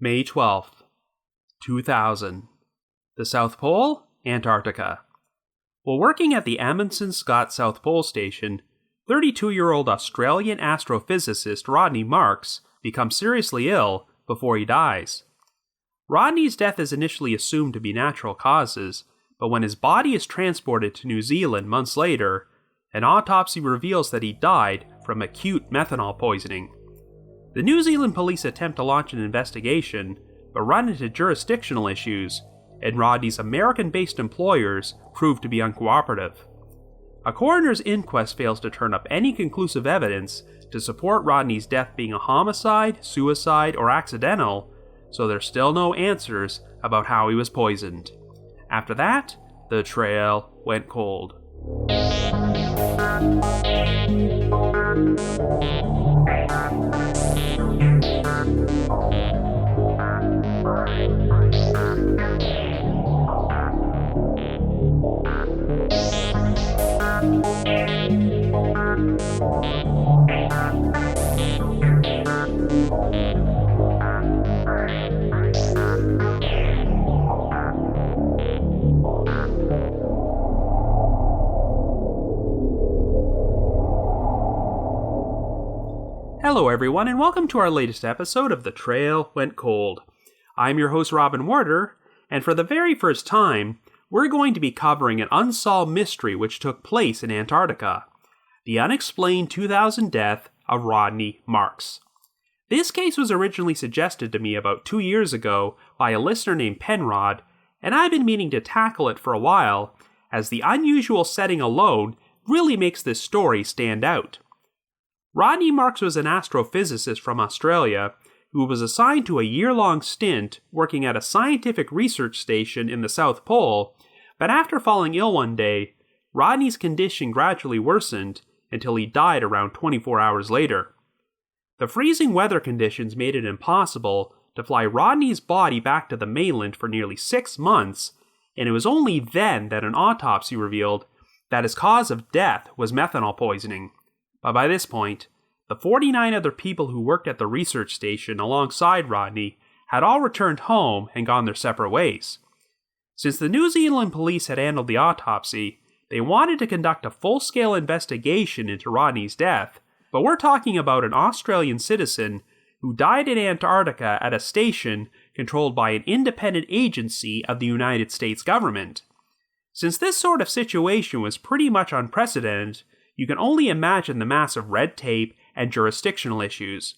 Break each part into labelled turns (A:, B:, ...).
A: May 12th, 2000. The South Pole, Antarctica. While working at the Amundsen-Scott South Pole Station, 32-year-old Australian astrophysicist Rodney Marks becomes seriously ill before he dies. Rodney's death is initially assumed to be natural causes, but when his body is transported to New Zealand months later, an autopsy reveals that he died from acute methanol poisoning. The New Zealand police attempt to launch an investigation, but run into jurisdictional issues, and Rodney's American-based employers prove to be uncooperative. A coroner's inquest fails to turn up any conclusive evidence to support Rodney's death being a homicide, suicide, or accidental, so there's still no answers about how he was poisoned. After that, the trail went cold. Hello everyone, and welcome to our latest episode of The Trail Went Cold. I'm your host Robin Warder, and for the very first time, we're going to be covering an unsolved mystery which took place in Antarctica. The unexplained 2000 death of Rodney Marks. This case was originally suggested to me about 2 years ago by a listener named Penrod, and I've been meaning to tackle it for a while, as the unusual setting alone really makes this story stand out. Rodney Marks was an astrophysicist from Australia who was assigned to a year-long stint working at a scientific research station in the South Pole, but after falling ill one day, Rodney's condition gradually worsened until he died around 24 hours later. The freezing weather conditions made it impossible to fly Rodney's body back to the mainland for nearly 6 months, and it was only then that an autopsy revealed that his cause of death was methanol poisoning. But by this point, the 49 other people who worked at the research station alongside Rodney had all returned home and gone their separate ways. Since the New Zealand police had handled the autopsy, they wanted to conduct a full-scale investigation into Rodney's death, but we're talking about an Australian citizen who died in Antarctica at a station controlled by an independent agency of the United States government. Since this sort of situation was pretty much unprecedented, you can only imagine the massive red tape and jurisdictional issues.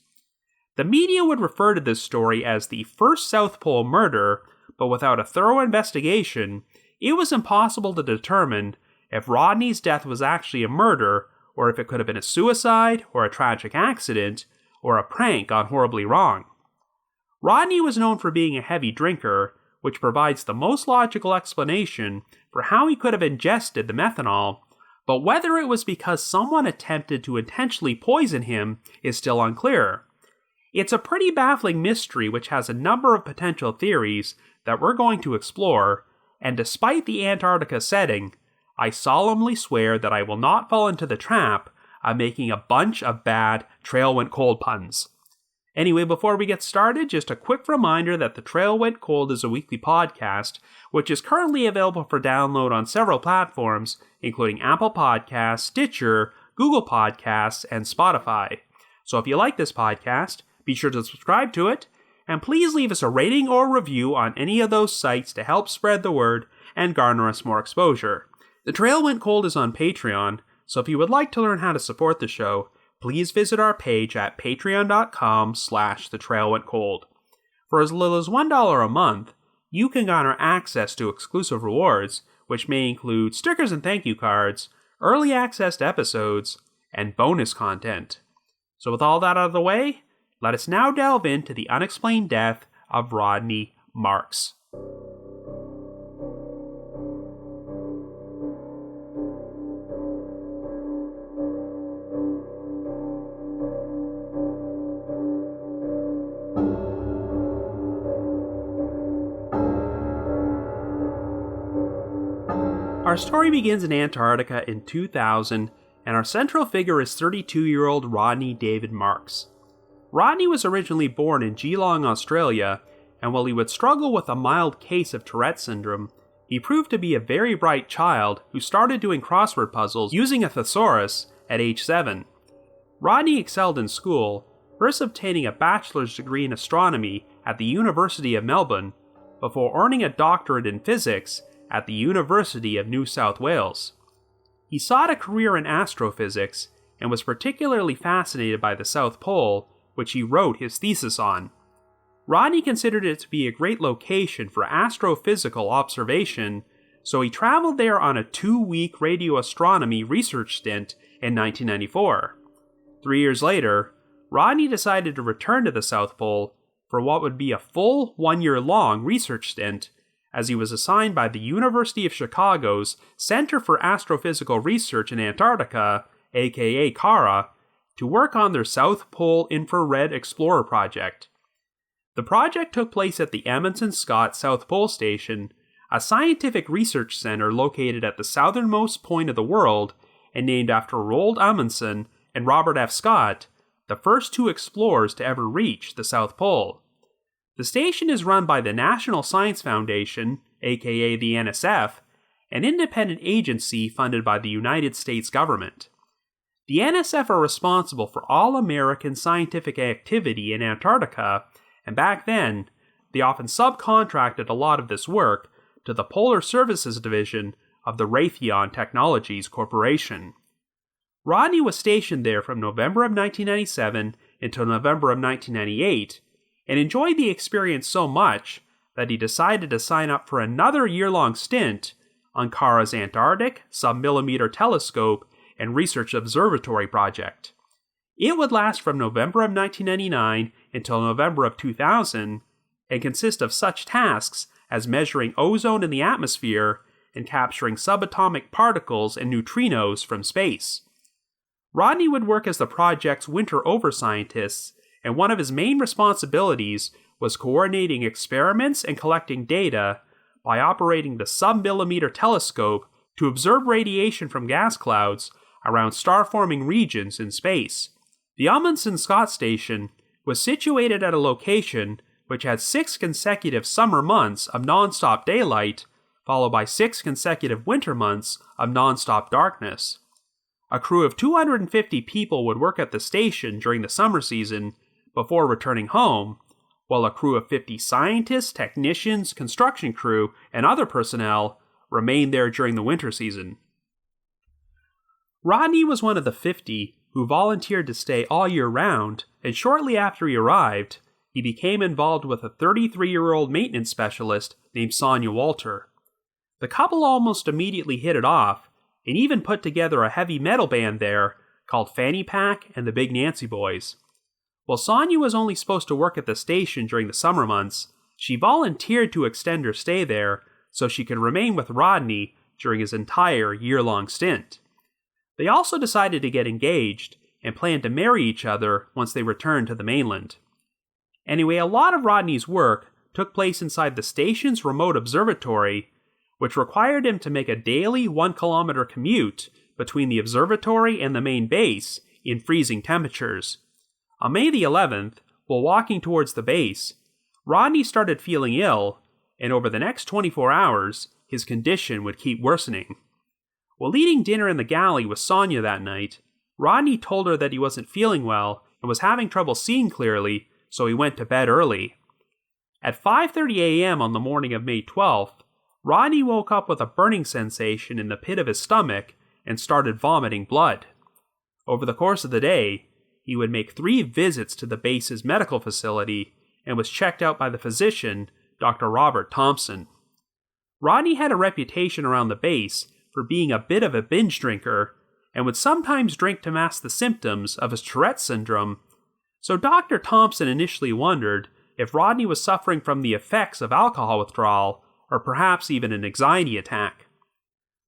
A: The media would refer to this story as the first South Pole murder, but without a thorough investigation, it was impossible to determine if Rodney's death was actually a murder, or if it could have been a suicide, or a tragic accident, or a prank gone horribly wrong. Rodney was known for being a heavy drinker, which provides the most logical explanation for how he could have ingested the methanol, but whether it was because someone attempted to intentionally poison him is still unclear. It's a pretty baffling mystery which has a number of potential theories that we're going to explore, and despite the Antarctica setting, I solemnly swear that I will not fall into the trap of making a bunch of bad Trail Went Cold puns. Anyway, before we get started, just a quick reminder that The Trail Went Cold is a weekly podcast, which is currently available for download on several platforms, including Apple Podcasts, Stitcher, Google Podcasts, and Spotify. So if you like this podcast, be sure to subscribe to it, and please leave us a rating or review on any of those sites to help spread the word and garner us more exposure. The Trail Went Cold is on Patreon, so if you would like to learn how to support the show, please visit our page at patreon.com/thetrailwentcold. For as little as $1 a month, you can garner access to exclusive rewards, which may include stickers and thank you cards, early access to episodes, and bonus content. So with all that out of the way, let us now delve into the unexplained death of Rodney Marks. Our story begins in Antarctica in 2000, and our central figure is 32-year-old Rodney David Marks. Rodney was originally born in Geelong, Australia, and while he would struggle with a mild case of Tourette syndrome, he proved to be a very bright child who started doing crossword puzzles using a thesaurus at age 7. Rodney excelled in school, first obtaining a bachelor's degree in astronomy at the University of Melbourne, before earning a doctorate in physics at the University of New South Wales. He sought a career in astrophysics and was particularly fascinated by the South Pole, which he wrote his thesis on. Rodney considered it to be a great location for astrophysical observation, so he traveled there on a 2-week radio astronomy research stint in 1994. 3 years later, Rodney decided to return to the South Pole for what would be a full 1-year-long research stint, as he was assigned by the University of Chicago's Center for Astrophysical Research in Antarctica, aka CARA, to work on their South Pole Infrared Explorer project. The project took place at the Amundsen-Scott South Pole Station, a scientific research center located at the southernmost point of the world and named after Roald Amundsen and Robert F. Scott, the first 2 explorers to ever reach the South Pole. The station is run by the National Science Foundation, aka the NSF, an independent agency funded by the United States government. The NSF are responsible for all American scientific activity in Antarctica, and back then, they often subcontracted a lot of this work to the Polar Services Division of the Raytheon Technologies Corporation. Rodney was stationed there from November of 1997 until November of 1998, and enjoyed the experience so much that he decided to sign up for another year-long stint on CARA's Antarctic Submillimeter Telescope and Research Observatory project. It would last from November of 1999 until November of 2000, and consist of such tasks as measuring ozone in the atmosphere and capturing subatomic particles and neutrinos from space. Rodney would work as the project's winter over-scientist, and one of his main responsibilities was coordinating experiments and collecting data by operating the submillimeter telescope to observe radiation from gas clouds around star-forming regions in space. The Amundsen-Scott Station was situated at a location which had 6 consecutive summer months of non-stop daylight, followed by 6 consecutive winter months of non-stop darkness. A crew of 250 people would work at the station during the summer season before returning home, while a crew of 50 scientists, technicians, construction crew, and other personnel remained there during the winter season. Rodney was one of the 50 who volunteered to stay all year round, and shortly after he arrived, he became involved with a 33-year-old maintenance specialist named Sonia Walter. The couple almost immediately hit it off, and even put together a heavy metal band there called Fanny Pack and the Big Nancy Boys. While Sonia was only supposed to work at the station during the summer months, she volunteered to extend her stay there so she could remain with Rodney during his entire year-long stint. They also decided to get engaged and planned to marry each other once they returned to the mainland. Anyway, a lot of Rodney's work took place inside the station's remote observatory, which required him to make a daily 1-kilometer commute between the observatory and the main base in freezing temperatures. On May the 11th, while walking towards the base, Rodney started feeling ill, and over the next 24 hours, his condition would keep worsening. While eating dinner in the galley with Sonia that night, Rodney told her that he wasn't feeling well and was having trouble seeing clearly, so he went to bed early. At 5:30 a.m. on the morning of May 12th, Rodney woke up with a burning sensation in the pit of his stomach and started vomiting blood. Over the course of the day, he would make 3 visits to the base's medical facility and was checked out by the physician, Dr. Robert Thompson. Rodney had a reputation around the base for being a bit of a binge drinker and would sometimes drink to mask the symptoms of his Tourette syndrome, so Dr. Thompson initially wondered if Rodney was suffering from the effects of alcohol withdrawal or perhaps even an anxiety attack.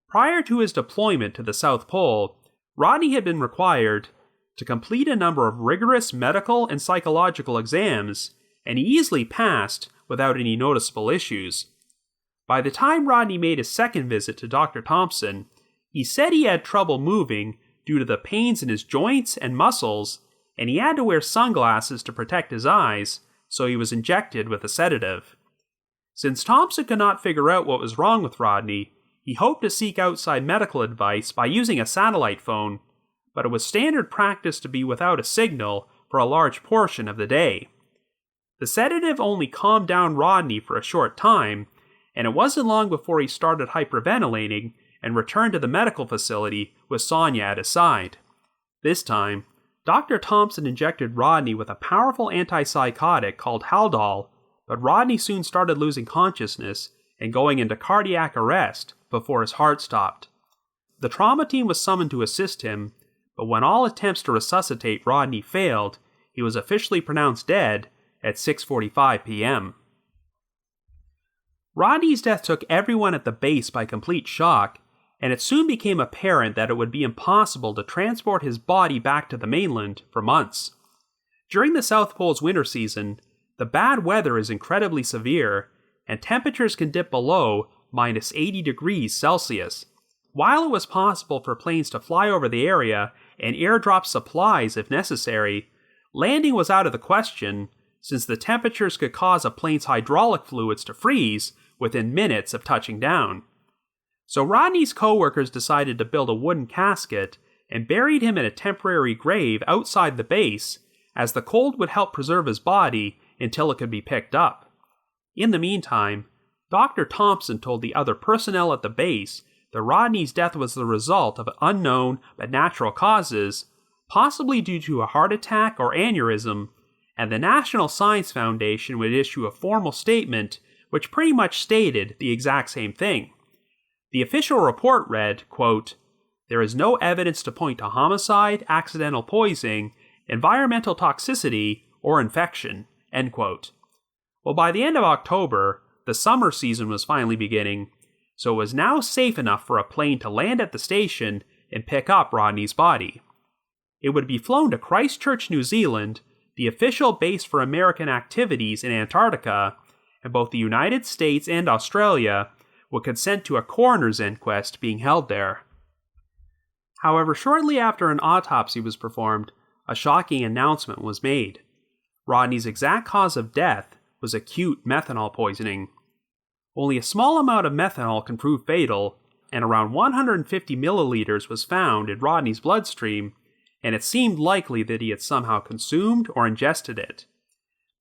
A: Prior to his deployment to the South Pole, Rodney had been required to complete a number of rigorous medical and psychological exams, and he easily passed without any noticeable issues. By the time Rodney made his second visit to Dr. Thompson, he said he had trouble moving due to the pains in his joints and muscles, and he had to wear sunglasses to protect his eyes, so he was injected with a sedative. Since Thompson could not figure out what was wrong with Rodney, he hoped to seek outside medical advice by using a satellite phone, but it was standard practice to be without a signal for a large portion of the day. The sedative only calmed down Rodney for a short time, and it wasn't long before he started hyperventilating and returned to the medical facility with Sonia at his side. This time, Dr. Thompson injected Rodney with a powerful antipsychotic called Haldol, but Rodney soon started losing consciousness and going into cardiac arrest before his heart stopped. The trauma team was summoned to assist him, but when all attempts to resuscitate Rodney failed, he was officially pronounced dead at 6:45 p.m. Rodney's death took everyone at the base by complete shock, and it soon became apparent that it would be impossible to transport his body back to the mainland for months. During the South Pole's winter season, the bad weather is incredibly severe, and temperatures can dip below minus 80 degrees Celsius. While it was possible for planes to fly over the area and airdrop supplies if necessary, landing was out of the question, since the temperatures could cause a plane's hydraulic fluids to freeze within minutes of touching down. So Rodney's co-workers decided to build a wooden casket and buried him in a temporary grave outside the base, as the cold would help preserve his body until it could be picked up. In the meantime, Dr. Thompson told the other personnel at the base that Rodney's death was the result of unknown but natural causes, possibly due to a heart attack or aneurysm, and the National Science Foundation would issue a formal statement which pretty much stated the exact same thing. The official report read, quote, "There is no evidence to point to homicide, accidental poisoning, environmental toxicity, or infection," end quote. Well, by the end of October, the summer season was finally beginning, so it was now safe enough for a plane to land at the station and pick up Rodney's body. It would be flown to Christchurch, New Zealand, the official base for American activities in Antarctica, and both the United States and Australia would consent to a coroner's inquest being held there. However, shortly after an autopsy was performed, a shocking announcement was made. Rodney's exact cause of death was acute methanol poisoning. Only a small amount of methanol can prove fatal, and around 150 milliliters was found in Rodney's bloodstream, and it seemed likely that he had somehow consumed or ingested it.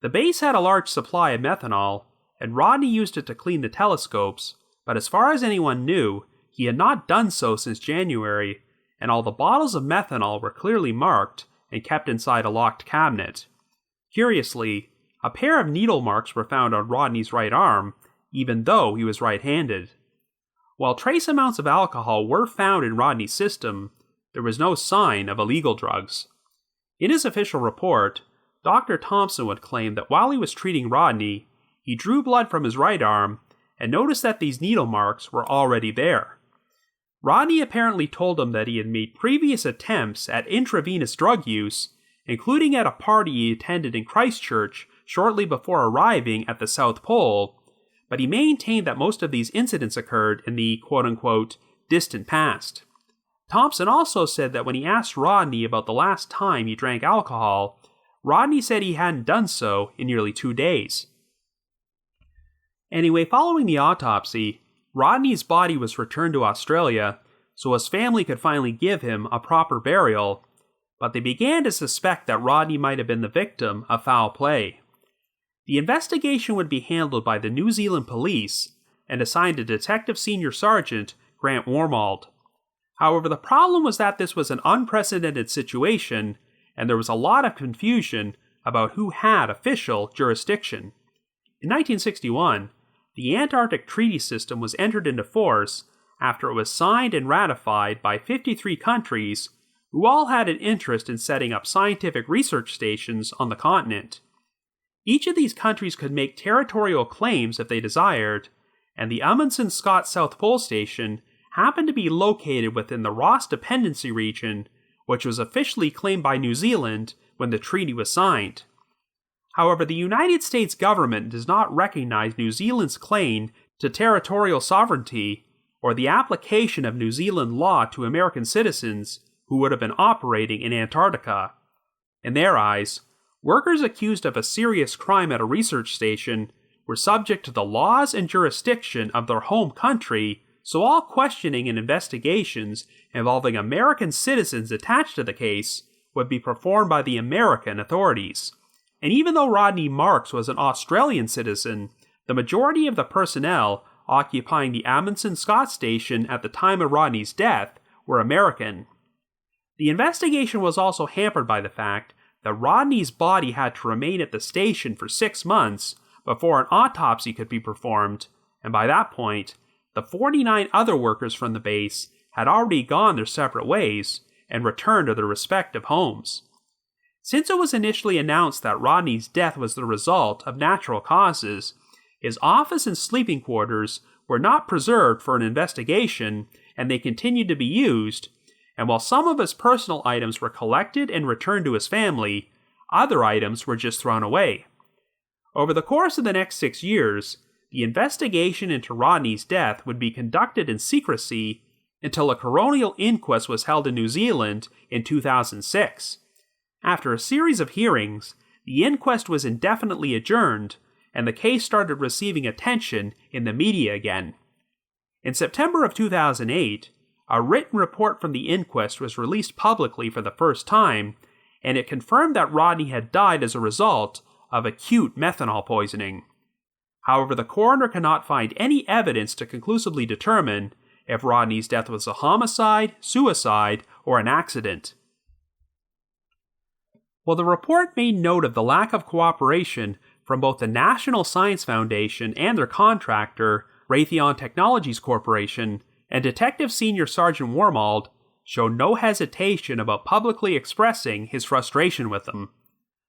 A: The base had a large supply of methanol, and Rodney used it to clean the telescopes, but as far as anyone knew, he had not done so since January, and all the bottles of methanol were clearly marked and kept inside a locked cabinet. Curiously, a pair of needle marks were found on Rodney's right arm, even though he was right-handed. While trace amounts of alcohol were found in Rodney's system, there was no sign of illegal drugs. In his official report, Dr. Thompson would claim that while he was treating Rodney, he drew blood from his right arm and noticed that these needle marks were already there. Rodney apparently told him that he had made previous attempts at intravenous drug use, including at a party he attended in Christchurch shortly before arriving at the South Pole, but he maintained that most of these incidents occurred in the quote-unquote distant past. Thompson also said that when he asked Rodney about the last time he drank alcohol, Rodney said he hadn't done so in nearly 2 days. Anyway, following the autopsy, Rodney's body was returned to Australia so his family could finally give him a proper burial, but they began to suspect that Rodney might have been the victim of foul play. The investigation would be handled by the New Zealand police and assigned to Detective Senior Sergeant Grant Wormald. However, the problem was that this was an unprecedented situation, and there was a lot of confusion about who had official jurisdiction. In 1961, the Antarctic Treaty System was entered into force after it was signed and ratified by 53 countries who all had an interest in setting up scientific research stations on the continent. Each of these countries could make territorial claims if they desired, and the Amundsen-Scott South Pole Station happened to be located within the Ross Dependency region, which was officially claimed by New Zealand when the treaty was signed. However, the United States government does not recognize New Zealand's claim to territorial sovereignty or the application of New Zealand law to American citizens who would have been operating in Antarctica. In their eyes, Workers accused of a serious crime at a research station were subject to the laws and jurisdiction of their home country, so all questioning and investigations involving American citizens attached to the case would be performed by the American authorities. And even though Rodney Marks was an Australian citizen, the majority of the personnel occupying the Amundsen-Scott Station at the time of Rodney's death were American. The investigation was also hampered by the fact that Rodney's body had to remain at the station for 6 months before an autopsy could be performed, and by that point, the 49 other workers from the base had already gone their separate ways and returned to their respective homes. Since it was initially announced that Rodney's death was the result of natural causes, his office and sleeping quarters were not preserved for an investigation, and they continued to be used, and while some of his personal items were collected and returned to his family, other items were just thrown away. Over the course of the next 6 years, the investigation into Rodney's death would be conducted in secrecy until a coronial inquest was held in New Zealand in 2006. After a series of hearings, the inquest was indefinitely adjourned, and the case started receiving attention in the media again. In September of 2008, a written report from the inquest was released publicly for the first time, and it confirmed that Rodney had died as a result of acute methanol poisoning. However, the coroner cannot find any evidence to conclusively determine if Rodney's death was a homicide, suicide, or an accident. While the report made note of the lack of cooperation from both the National Science Foundation and their contractor, Raytheon Technologies Corporation, and Detective Senior Sergeant Wormald showed no hesitation about publicly expressing his frustration with them.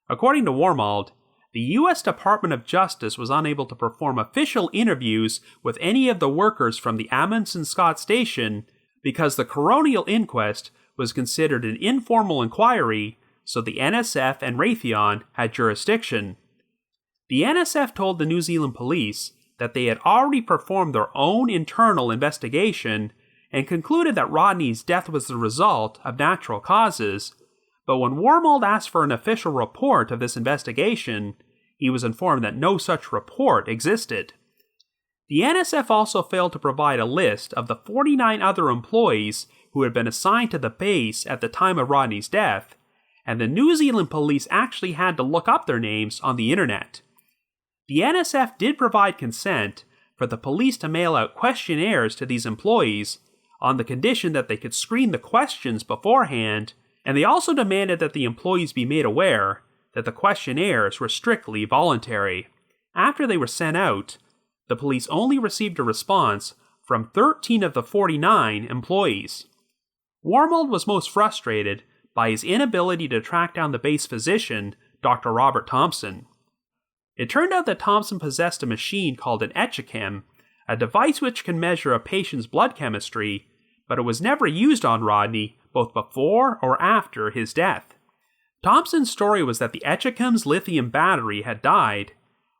A: According to Wormald, the U.S. Department of Justice was unable to perform official interviews with any of the workers from the Amundsen-Scott Station because the coronial inquest was considered an informal inquiry, so the NSF and Raytheon had jurisdiction. The NSF told the New Zealand police that they had already performed their own internal investigation and concluded that Rodney's death was the result of natural causes, but when Wormald asked for an official report of this investigation, he was informed that no such report existed. The NSF also failed to provide a list of the 49 other employees who had been assigned to the base at the time of Rodney's death, and the New Zealand police actually had to look up their names on the internet. The NSF did provide consent for the police to mail out questionnaires to these employees on the condition that they could screen the questions beforehand, and they also demanded that the employees be made aware that the questionnaires were strictly voluntary. After they were sent out, the police only received a response from 13 of the 49 employees. Wormald was most frustrated by his inability to track down the base physician, Dr. Robert Thompson. It turned out that Thompson possessed a machine called an etchichem, a device which can measure a patient's blood chemistry, but it was never used on Rodney both before or after his death. Thompson's story was that the etchichem's lithium battery had died,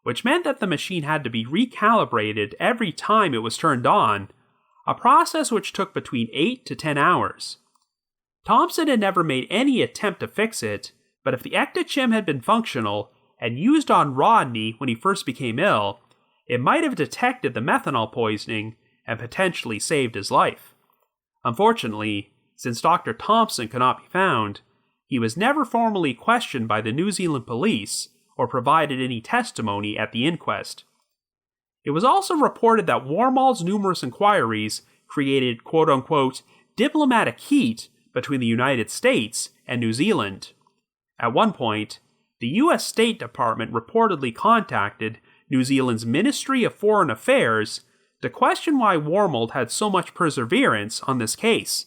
A: which meant that the machine had to be recalibrated every time it was turned on, a process which took between 8 to 10 hours. Thompson had never made any attempt to fix it, but if the etchichem had been functional and used on Rodney when he first became ill, it might have detected the methanol poisoning and potentially saved his life. Unfortunately, since Dr. Thompson could not be found, he was never formally questioned by the New Zealand police or provided any testimony at the inquest. It was also reported that Wormald's numerous inquiries created quote-unquote diplomatic heat between the United States and New Zealand. At one point, the U.S. State Department reportedly contacted New Zealand's Ministry of Foreign Affairs to question why Wormald had so much perseverance on this case.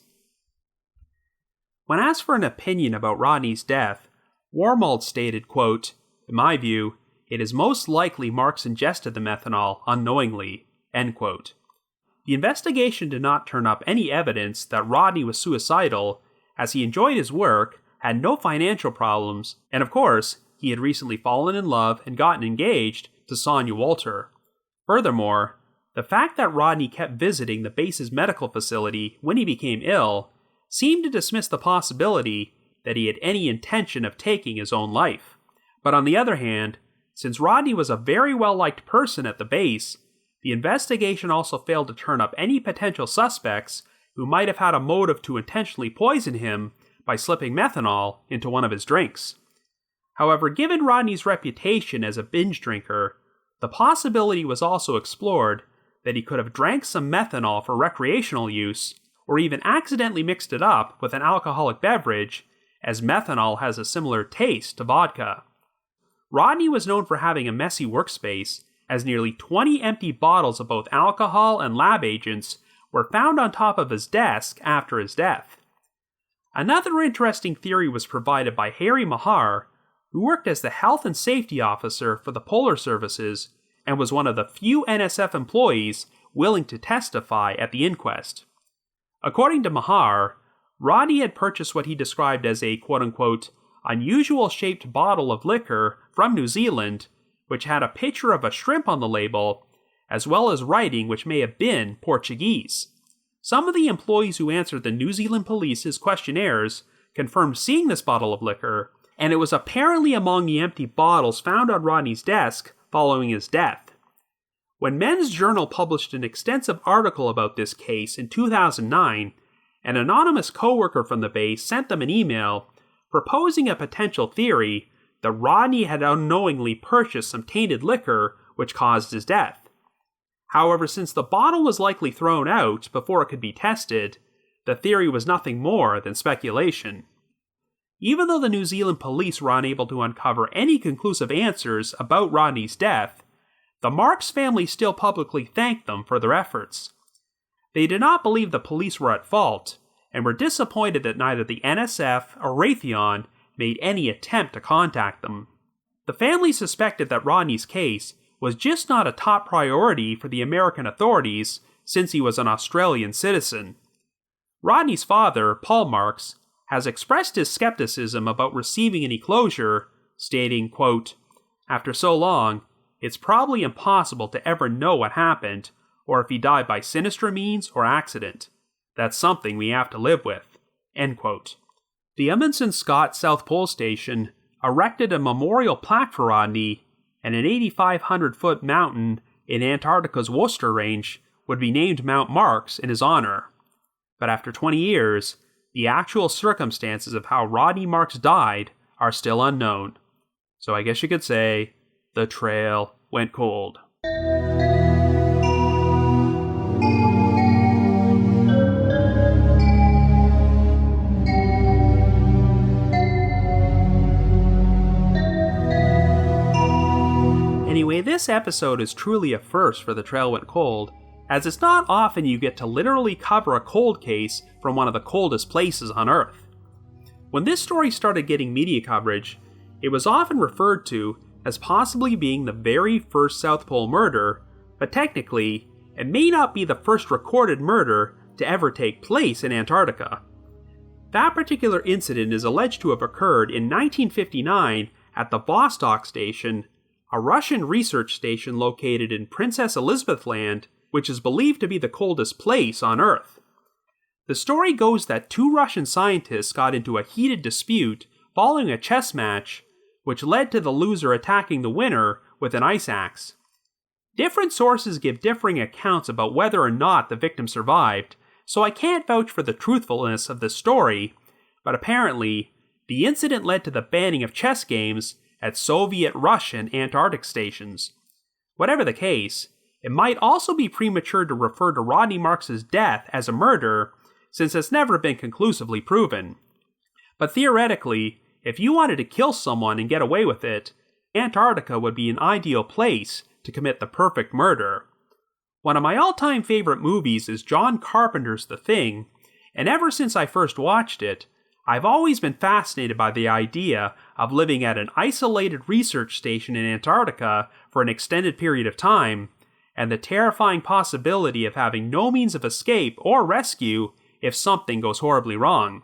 A: When asked for an opinion about Rodney's death, Wormald stated, quote, "In my view, it is most likely Marks ingested the methanol unknowingly," end quote. The investigation did not turn up any evidence that Rodney was suicidal, as he enjoyed his work, had no financial problems, and of course, he had recently fallen in love and gotten engaged to Sonia Walter. Furthermore, the fact that Rodney kept visiting the base's medical facility when he became ill seemed to dismiss the possibility that he had any intention of taking his own life. But on the other hand, since Rodney was a very well-liked person at the base, the investigation also failed to turn up any potential suspects who might have had a motive to intentionally poison him by slipping methanol into one of his drinks. However, given Rodney's reputation as a binge drinker, the possibility was also explored that he could have drank some methanol for recreational use, or even accidentally mixed it up with an alcoholic beverage, as methanol has a similar taste to vodka. Rodney was known for having a messy workspace, as nearly 20 empty bottles of both alcohol and lab agents were found on top of his desk after his death. Another interesting theory was provided by Harry Mahar, who worked as the health and safety officer for the Polar Services and was one of the few NSF employees willing to testify at the inquest. According to Mahar, Rodney had purchased what he described as a quote-unquote unusual-shaped bottle of liquor from New Zealand, which had a picture of a shrimp on the label, as well as writing which may have been Portuguese. Some of the employees who answered the New Zealand police's questionnaires confirmed seeing this bottle of liquor, and it was apparently among the empty bottles found on Rodney's desk following his death. When Men's Journal published an extensive article about this case in 2009, an anonymous coworker from the base sent them an email proposing a potential theory that Rodney had unknowingly purchased some tainted liquor which caused his death. However, since the bottle was likely thrown out before it could be tested, the theory was nothing more than speculation. Even though the New Zealand police were unable to uncover any conclusive answers about Rodney's death, the Marks family still publicly thanked them for their efforts. They did not believe the police were at fault, and were disappointed that neither the NSF or Raytheon made any attempt to contact them. The family suspected that Rodney's case was just not a top priority for the American authorities since he was an Australian citizen. Rodney's father, Paul Marks, has expressed his skepticism about receiving any closure, stating, quote, "After so long, it's probably impossible to ever know what happened, or if he died by sinister means or accident. That's something we have to live with." End quote. The Amundsen-Scott South Pole Station erected a memorial plaque for Rodney, and an 8,500-foot mountain in Antarctica's Worcester Range would be named Mount Marks in his honor. But after 20 years, the actual circumstances of how Rodney Marks died are still unknown. So I guess you could say, the trail went cold. Anyway, this episode is truly a first for The Trail Went Cold, as it's not often you get to literally cover a cold case from one of the coldest places on Earth. When this story started getting media coverage, it was often referred to as possibly being the very first South Pole murder, but technically, it may not be the first recorded murder to ever take place in Antarctica. That particular incident is alleged to have occurred in 1959 at the Vostok Station, a Russian research station located in Princess Elizabeth Land, which is believed to be the coldest place on Earth. The story goes that two Russian scientists got into a heated dispute following a chess match, which led to the loser attacking the winner with an ice axe. Different sources give differing accounts about whether or not the victim survived, so I can't vouch for the truthfulness of this story, but apparently, the incident led to the banning of chess games at Soviet-Russian Antarctic stations. Whatever the case, it might also be premature to refer to Rodney Marks' death as a murder, since it's never been conclusively proven. But theoretically, if you wanted to kill someone and get away with it, Antarctica would be an ideal place to commit the perfect murder. One of my all-time favorite movies is John Carpenter's The Thing, and ever since I first watched it, I've always been fascinated by the idea of living at an isolated research station in Antarctica for an extended period of time, and the terrifying possibility of having no means of escape or rescue if something goes horribly wrong.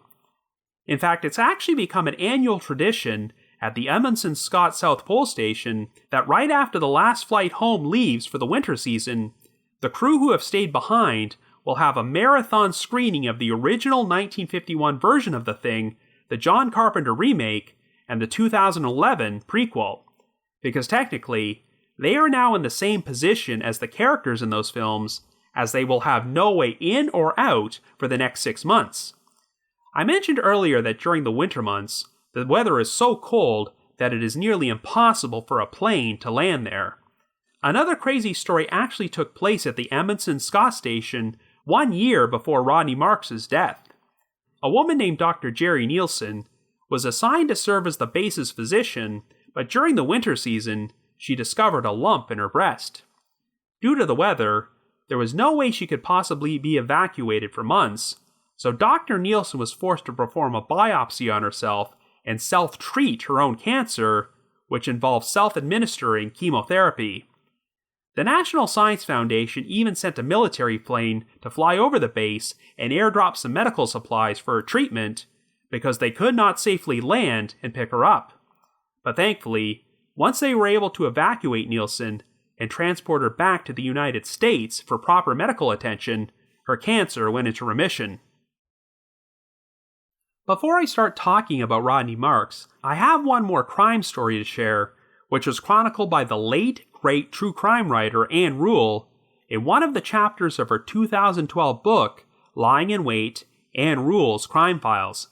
A: In fact, it's actually become an annual tradition at the Amundsen-Scott South Pole Station that right after the last flight home leaves for the winter season, the crew who have stayed behind will have a marathon screening of the original 1951 version of The Thing, the John Carpenter remake, and the 2011 prequel, because technically, they are now in the same position as the characters in those films, as they will have no way in or out for the next 6 months. I mentioned earlier that during the winter months, the weather is so cold that it is nearly impossible for a plane to land there. Another crazy story actually took place at the Amundsen-Scott Station 1 year before Rodney Marks' death. A woman named Dr. Jerry Nielsen was assigned to serve as the base's physician, but during the winter season, she discovered a lump in her breast. Due to the weather, there was no way she could possibly be evacuated for months, so Dr. Nielsen was forced to perform a biopsy on herself and self-treat her own cancer, which involved self-administering chemotherapy. The National Science Foundation even sent a military plane to fly over the base and airdrop some medical supplies for her treatment, because they could not safely land and pick her up. But thankfully, once they were able to evacuate Nielsen and transport her back to the United States for proper medical attention, her cancer went into remission. Before I start talking about Rodney Marks, I have one more crime story to share, which was chronicled by the late, great true crime writer Ann Rule in one of the chapters of her 2012 book, Lying in Wait, Ann Rule's Crime Files.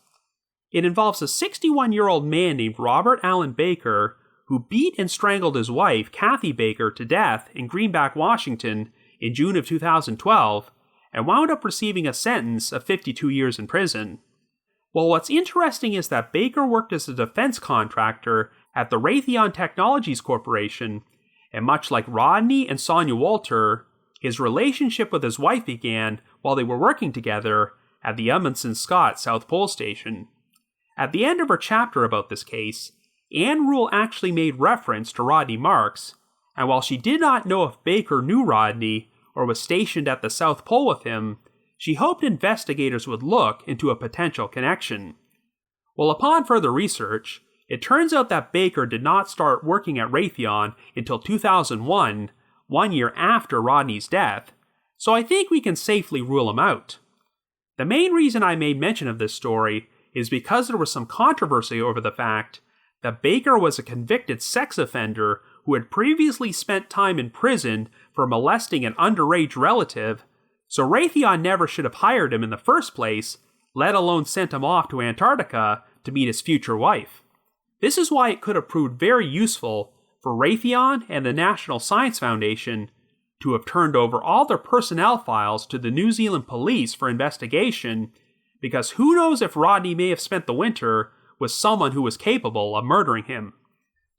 A: It involves a 61-year-old man named Robert Allen Baker, who beat and strangled his wife, Kathy Baker, to death in Greenback, Washington in June of 2012, and wound up receiving a sentence of 52 years in prison. Well, what's interesting is that Baker worked as a defense contractor at the Raytheon Technologies Corporation, and much like Rodney and Sonia Walter, his relationship with his wife began while they were working together at the Amundsen-Scott South Pole Station. At the end of her chapter about this case, Ann Rule actually made reference to Rodney Marks, and while she did not know if Baker knew Rodney or was stationed at the South Pole with him, she hoped investigators would look into a potential connection. Well, upon further research, it turns out that Baker did not start working at Raytheon until 2001, 1 year after Rodney's death, so I think we can safely rule him out. The main reason I made mention of this story is because there was some controversy over the fact that Baker was a convicted sex offender who had previously spent time in prison for molesting an underage relative, so Raytheon never should have hired him in the first place, let alone sent him off to Antarctica to meet his future wife. This is why it could have proved very useful for Raytheon and the National Science Foundation to have turned over all their personnel files to the New Zealand police for investigation, because who knows if Rodney may have spent the winter with someone who was capable of murdering him.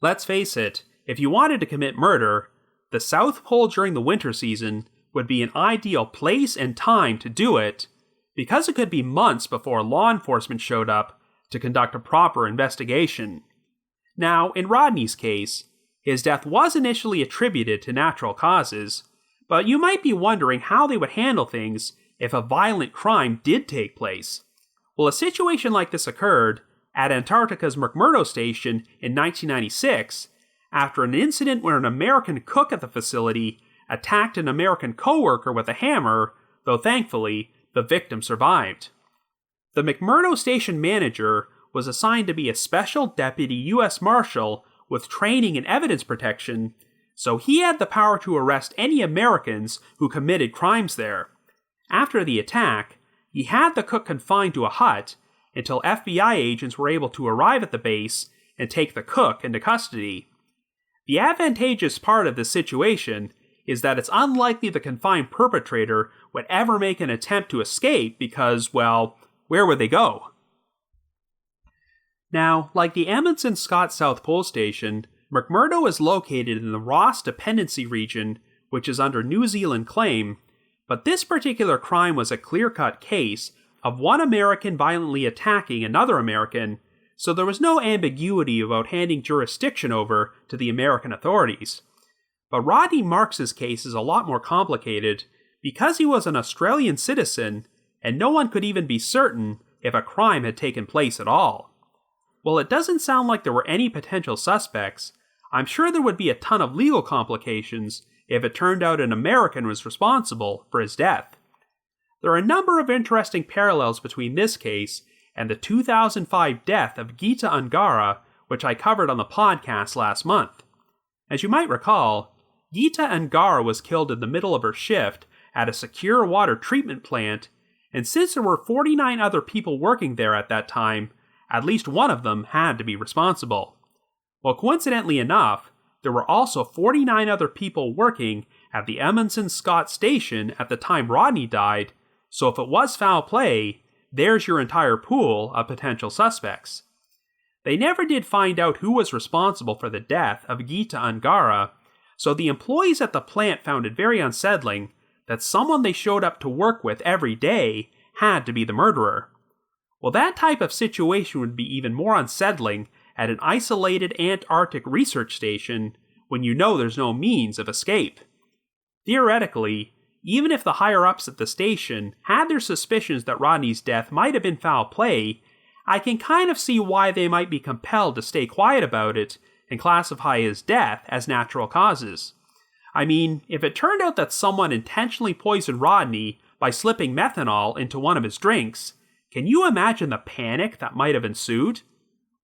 A: Let's face it, if you wanted to commit murder, the South Pole during the winter season would be an ideal place and time to do it, because it could be months before law enforcement showed up to conduct a proper investigation. Now, in Rodney's case, his death was initially attributed to natural causes, but you might be wondering how they would handle things if a violent crime did take place. Well, a situation like this occurred at Antarctica's McMurdo Station in 1996, after an incident where an American cook at the facility attacked an American coworker with a hammer, though thankfully, the victim survived. The McMurdo Station manager was assigned to be a special deputy U.S. Marshal with training in evidence protection, so he had the power to arrest any Americans who committed crimes there. After the attack, he had the cook confined to a hut until FBI agents were able to arrive at the base and take the cook into custody. The advantageous part of this situation is that it's unlikely the confined perpetrator would ever make an attempt to escape because, well, where would they go? Now, like the Amundsen-Scott South Pole Station, McMurdo is located in the Ross Dependency region, which is under New Zealand claim, but this particular crime was a clear-cut case of one American violently attacking another American, so there was no ambiguity about handing jurisdiction over to the American authorities. But Rodney Marks' case is a lot more complicated because he was an Australian citizen, and no one could even be certain if a crime had taken place at all. While it doesn't sound like there were any potential suspects, I'm sure there would be a ton of legal complications if it turned out an American was responsible for his death. There are a number of interesting parallels between this case and the 2005 death of Geeta Ungara, which I covered on the podcast last month. As you might recall, Geeta Angara was killed in the middle of her shift at a secure water treatment plant, and since there were 49 other people working there at that time, at least one of them had to be responsible. Well, coincidentally enough, there were also 49 other people working at the Amundsen-Scott Station at the time Rodney died, so if it was foul play, there's your entire pool of potential suspects. They never did find out who was responsible for the death of Geeta Angara, so the employees at the plant found it very unsettling that someone they showed up to work with every day had to be the murderer. Well, that type of situation would be even more unsettling at an isolated Antarctic research station when you know there's no means of escape. Theoretically, even if the higher-ups at the station had their suspicions that Rodney's death might have been foul play, I can kind of see why they might be compelled to stay quiet about it and classify his death as natural causes. I mean, if it turned out that someone intentionally poisoned Rodney by slipping methanol into one of his drinks, can you imagine the panic that might have ensued?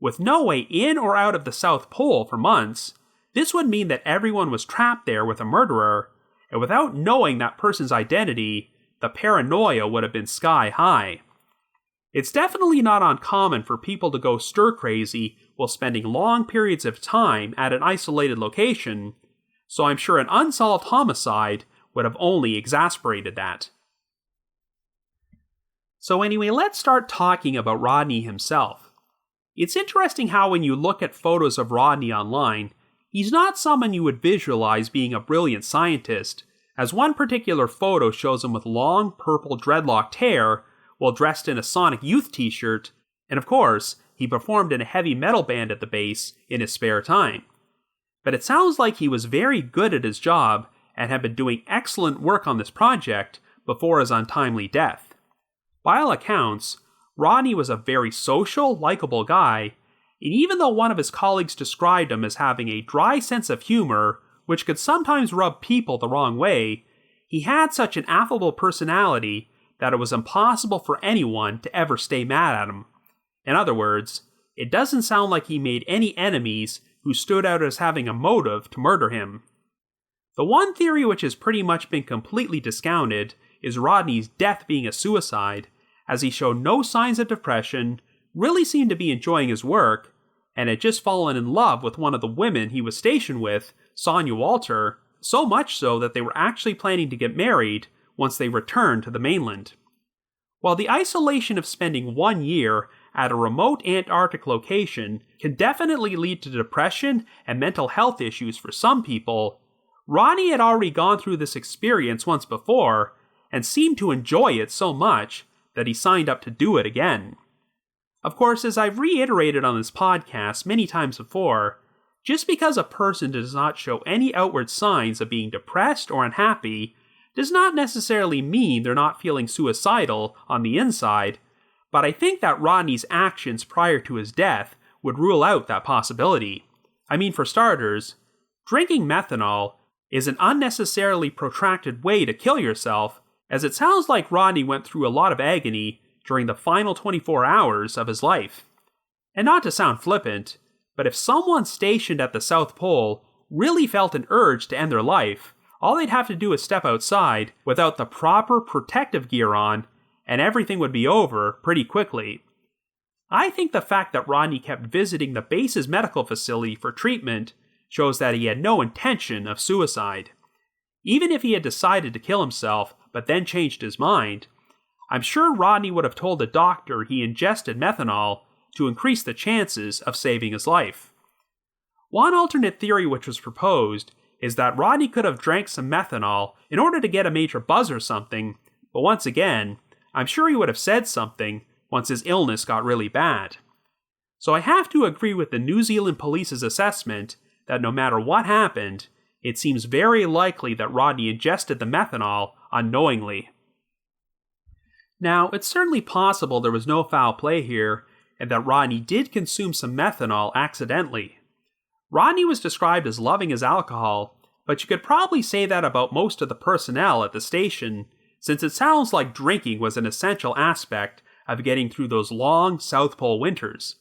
A: With no way in or out of the South Pole for months, this would mean that everyone was trapped there with a murderer, and without knowing that person's identity, the paranoia would have been sky high. It's definitely not uncommon for people to go stir-crazy while spending long periods of time at an isolated location, so I'm sure an unsolved homicide would have only exasperated that. So anyway, let's start talking about Rodney himself. It's interesting how when you look at photos of Rodney online, he's not someone you would visualize being a brilliant scientist, as one particular photo shows him with long purple dreadlocked hair while dressed in a Sonic Youth t-shirt, and of course, he performed in a heavy metal band at the base in his spare time. But it sounds like he was very good at his job and had been doing excellent work on this project before his untimely death. By all accounts, Rodney was a very social, likable guy, and even though one of his colleagues described him as having a dry sense of humor, which could sometimes rub people the wrong way, he had such an affable personality that it was impossible for anyone to ever stay mad at him. In other words, it doesn't sound like he made any enemies who stood out as having a motive to murder him. The one theory which has pretty much been completely discounted is Rodney's death being a suicide, as he showed no signs of depression, really seemed to be enjoying his work, and had just fallen in love with one of the women he was stationed with, Sonia Walter, so much so that they were actually planning to get married once they returned to the mainland. While the isolation of spending 1 year at a remote Antarctic location can definitely lead to depression and mental health issues for some people, Rodney had already gone through this experience once before and seemed to enjoy it so much that he signed up to do it again. Of course, as I've reiterated on this podcast many times before, just because a person does not show any outward signs of being depressed or unhappy does not necessarily mean they're not feeling suicidal on the inside, but I think that Rodney's actions prior to his death would rule out that possibility. I mean, for starters, drinking methanol is an unnecessarily protracted way to kill yourself, as it sounds like Rodney went through a lot of agony during the final 24 hours of his life. And not to sound flippant, but if someone stationed at the South Pole really felt an urge to end their life, all they'd have to do is step outside without the proper protective gear on, and everything would be over pretty quickly. I think the fact that Rodney kept visiting the base's medical facility for treatment shows that he had no intention of suicide. Even if he had decided to kill himself, but then changed his mind, I'm sure Rodney would have told the doctor he ingested methanol to increase the chances of saving his life. One alternate theory which was proposed is that Rodney could have drank some methanol in order to get a major buzz or something, but once again, I'm sure he would have said something once his illness got really bad. So I have to agree with the New Zealand police's assessment that no matter what happened, it seems very likely that Rodney ingested the methanol unknowingly. Now, it's certainly possible there was no foul play here, and that Rodney did consume some methanol accidentally. Rodney was described as loving his alcohol, but you could probably say that about most of the personnel at the station, since it sounds like drinking was an essential aspect of getting through those long South Pole winters.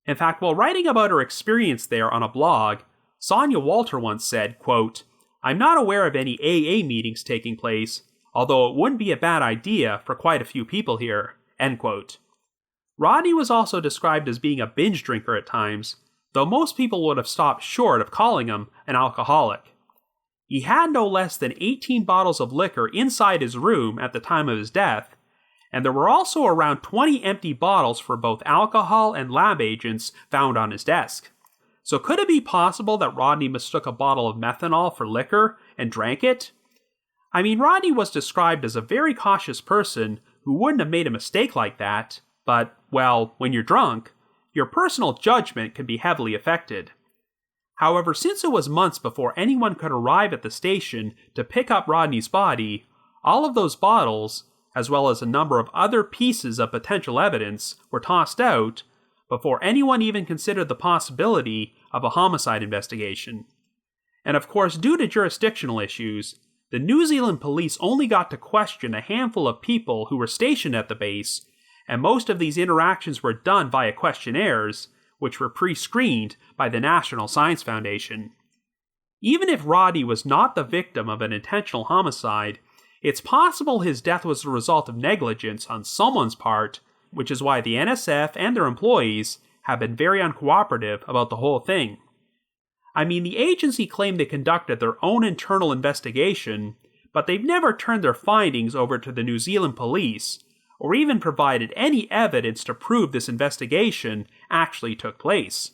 A: In fact, while writing about her experience there on a blog, Sonia Walter once said, quote, "I'm not aware of any AA meetings taking place, although it wouldn't be a bad idea for quite a few people here," end quote. Rodney was also described as being a binge drinker at times, though most people would have stopped short of calling him an alcoholic. He had no less than 18 bottles of liquor inside his room at the time of his death, and there were also around 20 empty bottles for both alcohol and lab agents found on his desk. So could it be possible that Rodney mistook a bottle of methanol for liquor and drank it? I mean, Rodney was described as a very cautious person who wouldn't have made a mistake like that, but, well, when you're drunk, your personal judgment can be heavily affected. However, since it was months before anyone could arrive at the station to pick up Rodney's body, all of those bottles, as well as a number of other pieces of potential evidence, were tossed out before anyone even considered the possibility of a homicide investigation. And of course, due to jurisdictional issues, the New Zealand police only got to question a handful of people who were stationed at the base, and most of these interactions were done via questionnaires, which were pre-screened by the National Science Foundation. Even if Rodney was not the victim of an intentional homicide, it's possible his death was the result of negligence on someone's part, which is why the NSF and their employees have been very uncooperative about the whole thing. I mean, the agency claimed they conducted their own internal investigation, but they've never turned their findings over to the New Zealand police, or even provided any evidence to prove this investigation actually took place.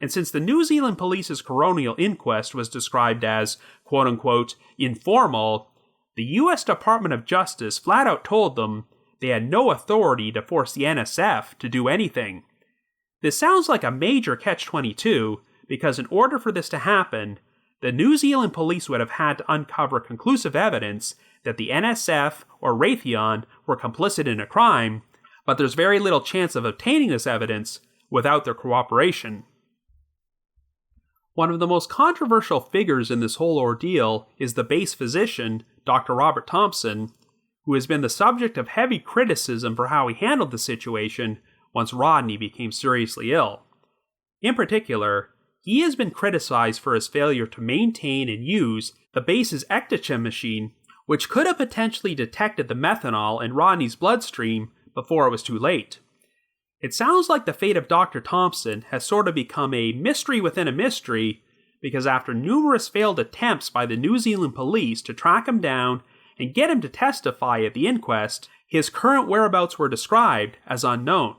A: And since the New Zealand police's coronial inquest was described as, quote-unquote, informal, the US Department of Justice flat out told them they had no authority to force the NSF to do anything. This sounds like a major catch-22, because in order for this to happen, the New Zealand police would have had to uncover conclusive evidence that the NSF or Raytheon were complicit in a crime, but there's very little chance of obtaining this evidence without their cooperation. One of the most controversial figures in this whole ordeal is the base physician, Dr. Robert Thompson, who has been the subject of heavy criticism for how he handled the situation once Rodney became seriously ill. In particular, he has been criticized for his failure to maintain and use the base's ectochem machine, which could have potentially detected the methanol in Rodney's bloodstream before it was too late. It sounds like the fate of Dr. Thompson has sort of become a mystery within a mystery, because after numerous failed attempts by the New Zealand police to track him down and get him to testify at the inquest, his current whereabouts were described as unknown.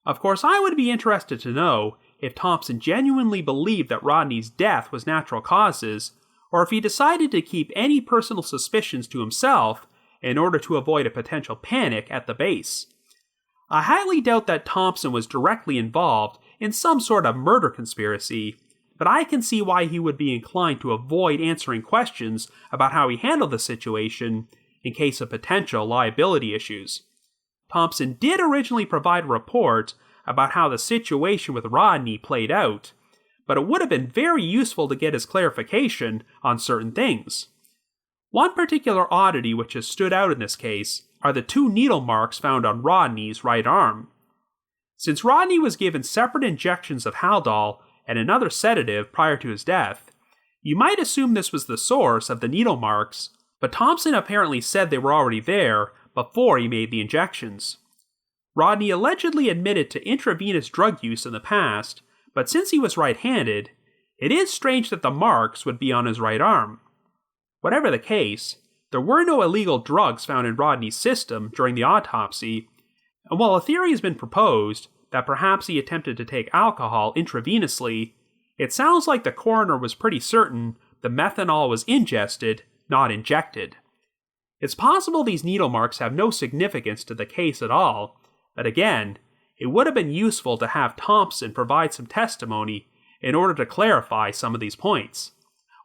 A: Of course, I would be interested to know if Thompson genuinely believed that Rodney's death was natural causes, or if he decided to keep any personal suspicions to himself in order to avoid a potential panic at the base. I highly doubt that Thompson was directly involved in some sort of murder conspiracy, but I can see why he would be inclined to avoid answering questions about how he handled the situation in case of potential liability issues. Thompson did originally provide a report about how the situation with Rodney played out, but it would have been very useful to get his clarification on certain things. One particular oddity which has stood out in this case are the 2 needle marks found on Rodney's right arm. Since Rodney was given separate injections of Haldol and another sedative prior to his death, you might assume this was the source of the needle marks, but Thompson apparently said they were already there before he made the injections. Rodney allegedly admitted to intravenous drug use in the past, but since he was right-handed, it is strange that the marks would be on his right arm. Whatever the case, there were no illegal drugs found in Rodney's system during the autopsy, and while a theory has been proposed that perhaps he attempted to take alcohol intravenously, it sounds like the coroner was pretty certain the methanol was ingested, not injected. It's possible these needle marks have no significance to the case at all, but again, it would have been useful to have Thompson provide some testimony in order to clarify some of these points.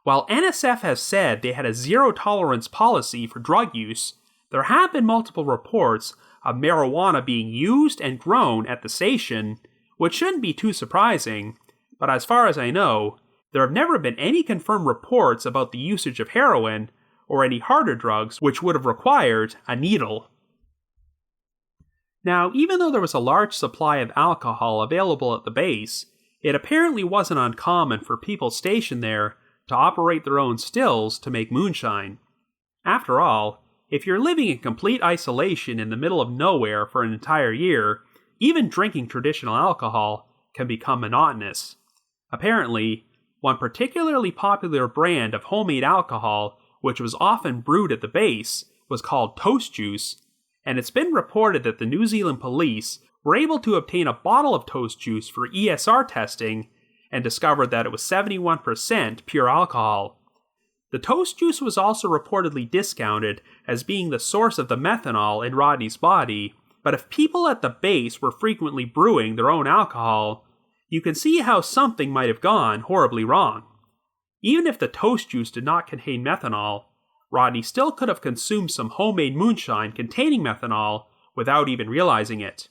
A: While NSF has said they had a zero-tolerance policy for drug use, there have been multiple reports of marijuana being used and grown at the station, which shouldn't be too surprising, but as far as I know, there have never been any confirmed reports about the usage of heroin or any harder drugs which would have required a needle. Now, even though there was a large supply of alcohol available at the base, it apparently wasn't uncommon for people stationed there to operate their own stills to make moonshine. After all, if you're living in complete isolation in the middle of nowhere for an entire year, even drinking traditional alcohol can become monotonous. Apparently, one particularly popular brand of homemade alcohol, which was often brewed at the base, was called toast juice, and it's been reported that the New Zealand police were able to obtain a bottle of toast juice for ESR testing and discovered that it was 71% pure alcohol. The toast juice was also reportedly discounted as being the source of the methanol in Rodney's body, but if people at the base were frequently brewing their own alcohol, you can see how something might have gone horribly wrong. Even if the toast juice did not contain methanol, Rodney still could have consumed some homemade moonshine containing methanol without even realizing it.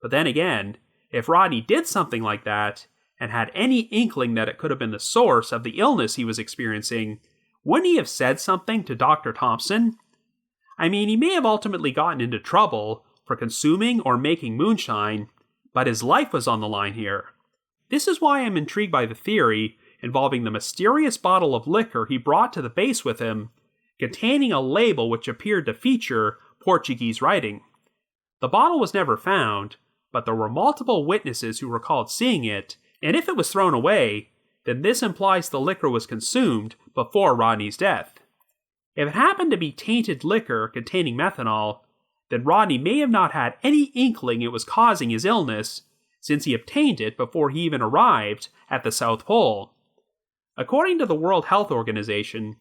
A: But then again, if Rodney did something like that, and had any inkling that it could have been the source of the illness he was experiencing, wouldn't he have said something to Dr. Thompson? I mean, he may have ultimately gotten into trouble for consuming or making moonshine, but his life was on the line here. This is why I'm intrigued by the theory involving the mysterious bottle of liquor he brought to the base with him, containing a label which appeared to feature Portuguese writing. The bottle was never found, but there were multiple witnesses who recalled seeing it, and if it was thrown away, then this implies the liquor was consumed before Rodney's death. If it happened to be tainted liquor containing methanol, then Rodney may have not had any inkling it was causing his illness, since he obtained it before he even arrived at the South Pole. According to the World Health Organization,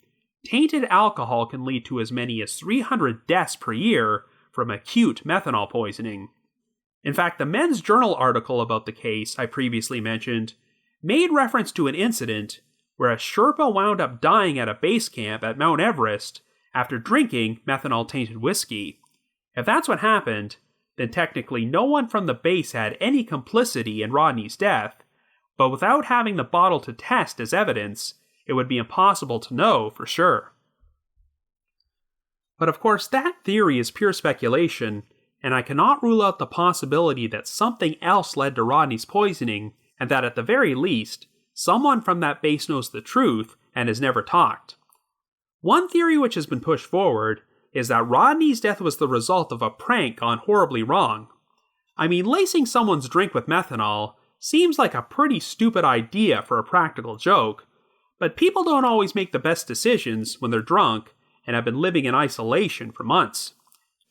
A: tainted alcohol can lead to as many as 300 deaths per year from acute methanol poisoning. In fact, the Men's Journal article about the case I previously mentioned made reference to an incident where a Sherpa wound up dying at a base camp at Mount Everest after drinking methanol-tainted whiskey. If that's what happened, then technically no one from the base had any complicity in Rodney's death, but without having the bottle to test as evidence, it would be impossible to know for sure. But of course, that theory is pure speculation, and I cannot rule out the possibility that something else led to Rodney's poisoning, and that at the very least, someone from that base knows the truth and has never talked. One theory which has been pushed forward is that Rodney's death was the result of a prank gone horribly wrong. I mean, lacing someone's drink with methanol seems like a pretty stupid idea for a practical joke, but people don't always make the best decisions when they're drunk and have been living in isolation for months.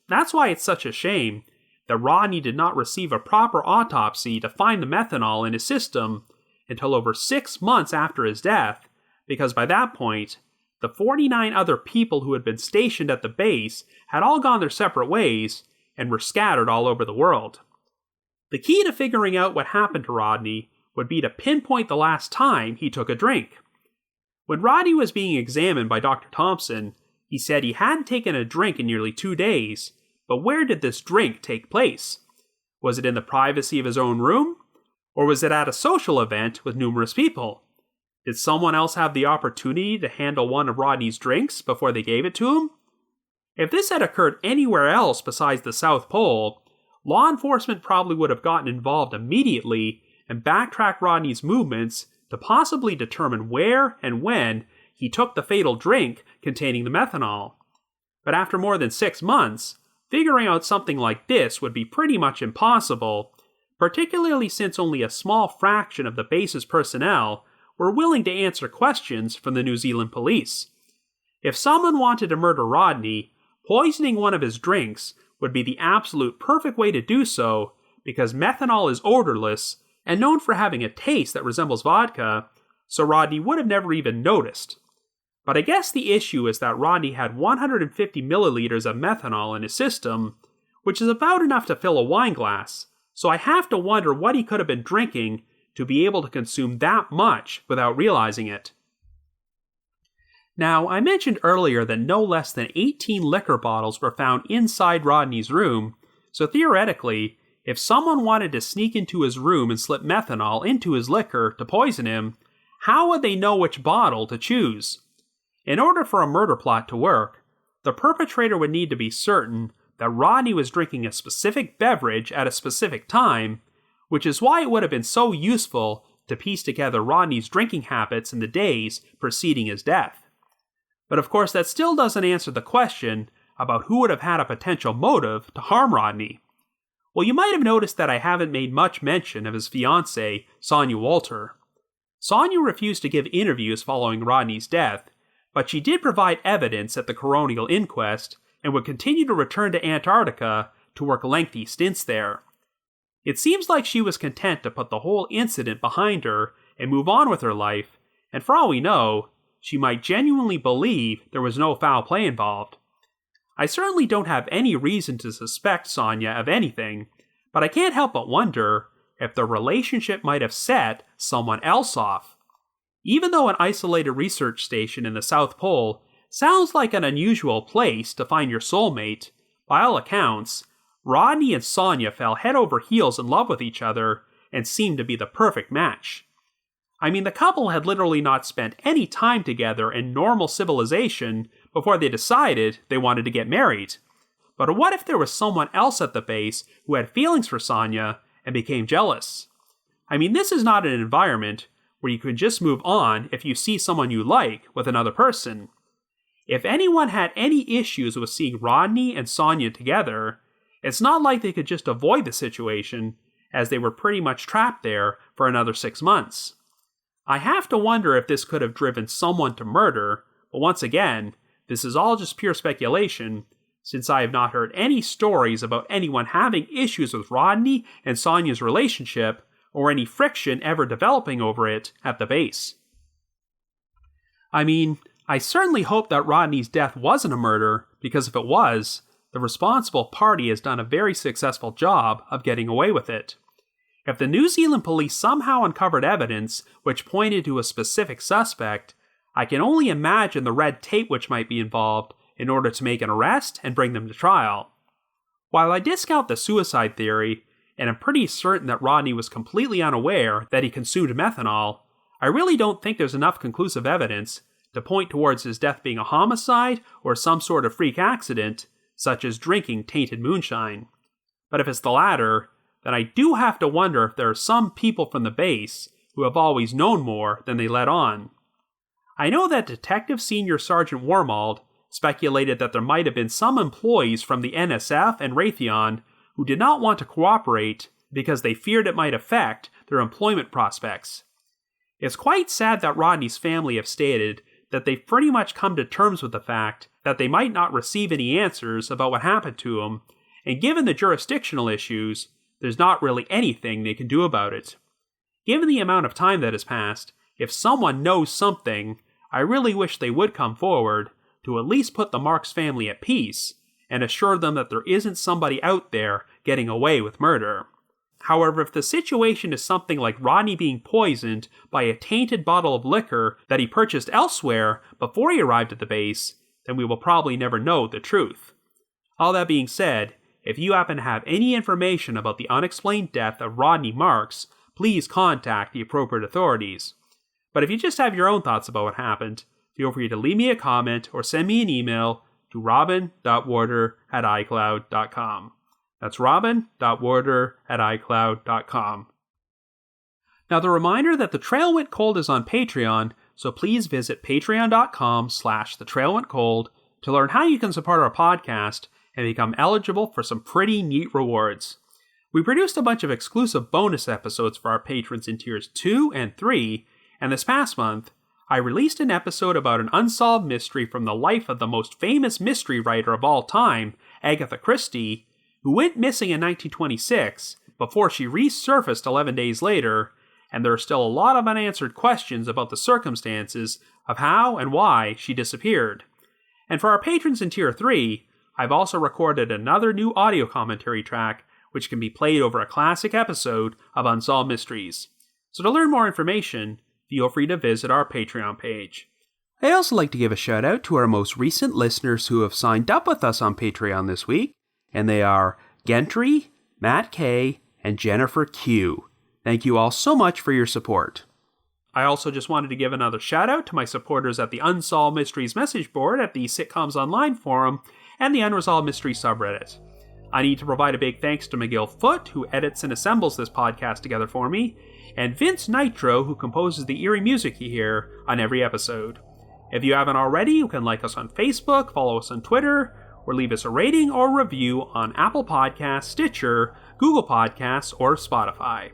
A: That's why it's such a shame that Rodney did not receive a proper autopsy to find the methanol in his system until over 6 months after his death, because by that point, the 49 other people who had been stationed at the base had all gone their separate ways and were scattered all over the world. The key to figuring out what happened to Rodney would be to pinpoint the last time he took a drink. When Rodney was being examined by Dr. Thompson, he said he hadn't taken a drink in nearly 2 days, but where did this drink take place? Was it in the privacy of his own room? Or was it at a social event with numerous people? Did someone else have the opportunity to handle one of Rodney's drinks before they gave it to him? If this had occurred anywhere else besides the South Pole, law enforcement probably would have gotten involved immediately and backtracked Rodney's movements to possibly determine where and when he took the fatal drink containing the methanol. But after more than 6 months, figuring out something like this would be pretty much impossible, particularly since only a small fraction of the base's personnel were willing to answer questions from the New Zealand police. If someone wanted to murder Rodney, poisoning one of his drinks would be the absolute perfect way to do so, because methanol is odorless and known for having a taste that resembles vodka, so Rodney would have never even noticed. But I guess the issue is that Rodney had 150 milliliters of methanol in his system, which is about enough to fill a wine glass, so I have to wonder what he could have been drinking to be able to consume that much without realizing it. Now, I mentioned earlier that no less than 18 liquor bottles were found inside Rodney's room, so theoretically, if someone wanted to sneak into his room and slip methanol into his liquor to poison him, how would they know which bottle to choose? In order for a murder plot to work, the perpetrator would need to be certain that Rodney was drinking a specific beverage at a specific time, which is why it would have been so useful to piece together Rodney's drinking habits in the days preceding his death. But of course, that still doesn't answer the question about who would have had a potential motive to harm Rodney. Well, you might have noticed that I haven't made much mention of his fiancée, Sonia Walter. Sonia refused to give interviews following Rodney's death, but she did provide evidence at the coronial inquest and would continue to return to Antarctica to work lengthy stints there. It seems like she was content to put the whole incident behind her and move on with her life, and for all we know, she might genuinely believe there was no foul play involved. I certainly don't have any reason to suspect Sonia of anything, but I can't help but wonder if the relationship might have set someone else off. Even though an isolated research station in the South Pole sounds like an unusual place to find your soulmate, by all accounts, Rodney and Sonia fell head over heels in love with each other and seemed to be the perfect match. I mean, the couple had literally not spent any time together in normal civilization before they decided they wanted to get married. But what if there was someone else at the base who had feelings for Sonia and became jealous? I mean, this is not an environment where you can just move on if you see someone you like with another person. If anyone had any issues with seeing Rodney and Sonia together, it's not like they could just avoid the situation, as they were pretty much trapped there for another 6 months. I have to wonder if this could have driven someone to murder, but once again, this is all just pure speculation, since I have not heard any stories about anyone having issues with Rodney and Sonia's relationship, or any friction ever developing over it at the base. I mean, I certainly hope that Rodney's death wasn't a murder, because if it was, the responsible party has done a very successful job of getting away with it. If the New Zealand police somehow uncovered evidence which pointed to a specific suspect, I can only imagine the red tape which might be involved in order to make an arrest and bring them to trial. While I discount the suicide theory, and am pretty certain that Rodney was completely unaware that he consumed methanol, I really don't think there's enough conclusive evidence to point towards his death being a homicide or some sort of freak accident, such as drinking tainted moonshine. But if it's the latter, then I do have to wonder if there are some people from the base who have always known more than they let on. I know that Detective Senior Sergeant Wormald speculated that there might have been some employees from the NSF and Raytheon who did not want to cooperate because they feared it might affect their employment prospects. It's quite sad that Rodney's family have stated that they've pretty much come to terms with the fact that they might not receive any answers about what happened to him, and given the jurisdictional issues, there's not really anything they can do about it. Given the amount of time that has passed, if someone knows something, I really wish they would come forward to at least put the Marks family at peace and assure them that there isn't somebody out there getting away with murder. However, if the situation is something like Rodney being poisoned by a tainted bottle of liquor that he purchased elsewhere before he arrived at the base, then we will probably never know the truth. All that being said, if you happen to have any information about the unexplained death of Rodney Marks, please contact the appropriate authorities. But if you just have your own thoughts about what happened, feel free to leave me a comment or send me an email to robin.warder@icloud.com. That's robin.warder@icloud.com. Now, the reminder that The Trail Went Cold is on Patreon, so please visit patreon.com/thetrailwentcold to learn how you can support our podcast and become eligible for some pretty neat rewards. We produced a bunch of exclusive bonus episodes for our patrons in tiers 2 and 3, and this past month, I released an episode about an unsolved mystery from the life of the most famous mystery writer of all time, Agatha Christie, who went missing in 1926 before she resurfaced 11 days later, and there are still a lot of unanswered questions about the circumstances of how and why she disappeared. And for our patrons in Tier 3, I've also recorded another new audio commentary track which can be played over a classic episode of Unsolved Mysteries. So to learn more information, feel free to visit our Patreon page. I'd also like to give a shout out to our most recent listeners who have signed up with us on Patreon this week, and they are Gentry, Matt K, and Jennifer Q. Thank you all so much for your support. I also just wanted to give another shout out to my supporters at the Unsolved Mysteries message board at the Sitcoms Online forum and the Unresolved Mysteries subreddit. I need to provide a big thanks to Miguel Foote, who edits and assembles this podcast together for me, and Vince Nitro, who composes the eerie music you hear on every episode. If you haven't already, you can like us on Facebook, follow us on Twitter, or leave us a rating or review on Apple Podcasts, Stitcher, Google Podcasts, or Spotify.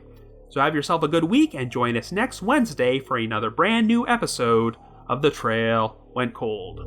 A: So have yourself a good week and join us next Wednesday for another brand new episode of The Trail Went Cold.